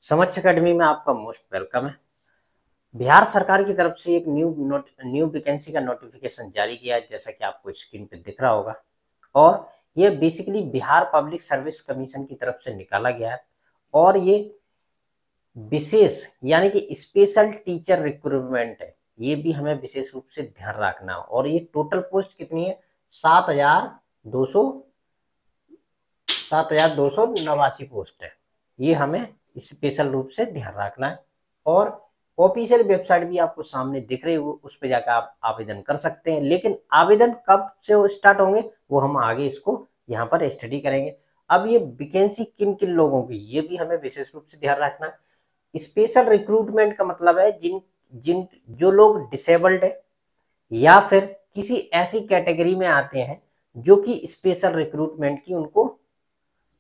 समक्ष अकेडमी में आपका मोस्ट वेलकम है। बिहार सरकार की तरफ से एक न्यू वैकेंसी का नोटिफिकेशन जारी किया है, जैसा कि आपको स्क्रीन पे दिख रहा होगा। और ये basically Bihar public service commission की तरफ से निकाला गया है। और ये विशेष यानी कि स्पेशल टीचर रिक्रूटमेंट है, ये भी हमें विशेष रूप से ध्यान रखना। और ये टोटल पोस्ट कितनी है? 7,289 पोस्ट है। ये हमें स्पेशल रूप से ध्यान रखना है। और ऑफिशियल वेबसाइट भी आपको सामने दिख रही हो, उस पर जाकर आप आवेदन कर सकते हैं। लेकिन आवेदन कब से स्टार्ट होंगे वो हम आगे इसको यहाँ पर स्टडी करेंगे। अब ये वैकेंसी किन किन लोगों की, ये भी हमें विशेष रूप से ध्यान रखना है। स्पेशल रिक्रूटमेंट का मतलब है जिन जिन जो लोग डिसेबल्ड है या फिर किसी ऐसी कैटेगरी में आते हैं जो कि स्पेशल रिक्रूटमेंट की उनको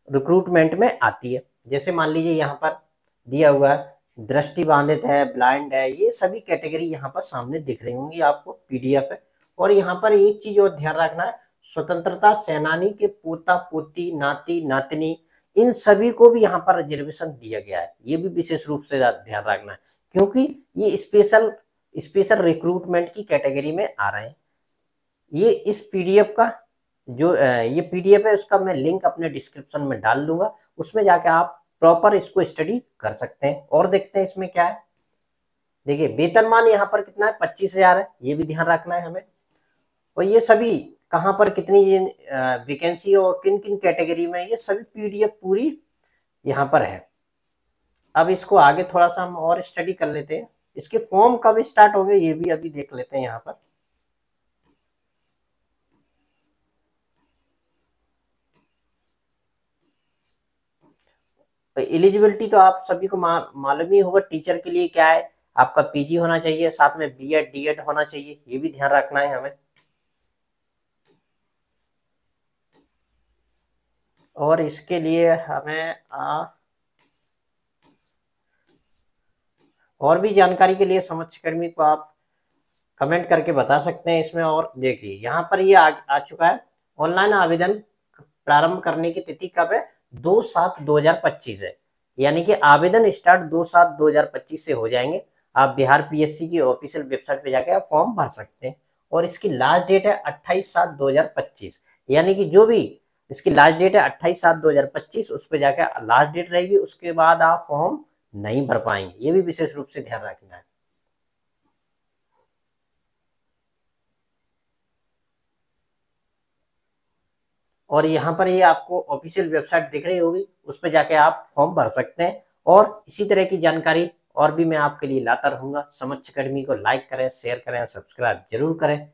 रिक्रूटमेंट में आती है। जैसे मान लीजिए यहाँ पर दिया हुआ है दृष्टि बाधित है, ब्लाइंड है, ये सभी कैटेगरी यहाँ पर सामने दिख रही होंगी आपको, पीडीएफ है। और यहाँ पर एक चीज और ध्यान रखना है, स्वतंत्रता सेनानी के पोता पोती नाती नातनी इन सभी को भी यहाँ पर रिजर्वेशन दिया गया है। ये भी विशेष रूप से ध्यान रखना है, क्योंकि ये स्पेशल रिक्रूटमेंट की कैटेगरी में आ रहे हैं। ये इस पीडीएफ का जो ये पीडीएफ है उसका मैं लिंक अपने डिस्क्रिप्शन में डाल दूंगा, उसमें जाके आप प्रॉपर इसको स्टडी कर सकते हैं। और देखते हैं इसमें क्या है। देखिए वेतनमान यहाँ पर कितना है? 25,000 है, ये भी ध्यान रखना है हमें। और ये सभी कहाँ पर कितनी वैकेंसी और किन किन कैटेगरी में, ये सभी पीडीएफ पूरी यहाँ पर है। अब इसको आगे थोड़ा सा हम और स्टडी कर लेते हैं। इसके फॉर्म कब स्टार्ट होंगे ये भी अभी देख लेते हैं यहाँ पर। एलिजिबिलिटी तो आप सभी को मालूम ही होगा, टीचर के लिए क्या है, आपका पीजी होना चाहिए, साथ में बीएड डीएड होना चाहिए, ये भी ध्यान रखना है हमें। और इसके लिए हमें और भी जानकारी के लिए समक्ष अकेडमी को आप कमेंट करके बता सकते हैं इसमें। और देखिए यहाँ पर ये आ चुका है। ऑनलाइन आवेदन प्रारंभ करने की तिथि कब है? 2/7/2025 है। यानी कि आवेदन स्टार्ट 2/7/2025 से हो जाएंगे। आप बिहार पीएससी की ऑफिशियल वेबसाइट पे जाके आप फॉर्म भर सकते हैं। और इसकी लास्ट डेट है 28/7/2025। यानी कि जो भी इसकी लास्ट डेट है 28/7/2025, उस पर जाके लास्ट डेट रहेगी, उसके बाद आप फॉर्म नहीं भर पाएंगे। ये भी विशेष रूप से ध्यान रखना है। और यहाँ पर ये आपको ऑफिशियल वेबसाइट दिख रही होगी, उस पर जाके आप फॉर्म भर सकते हैं। और इसी तरह की जानकारी और भी मैं आपके लिए लाता रहूंगा। समक्ष अकेडमी को लाइक करें, शेयर करें, सब्सक्राइब जरूर करें।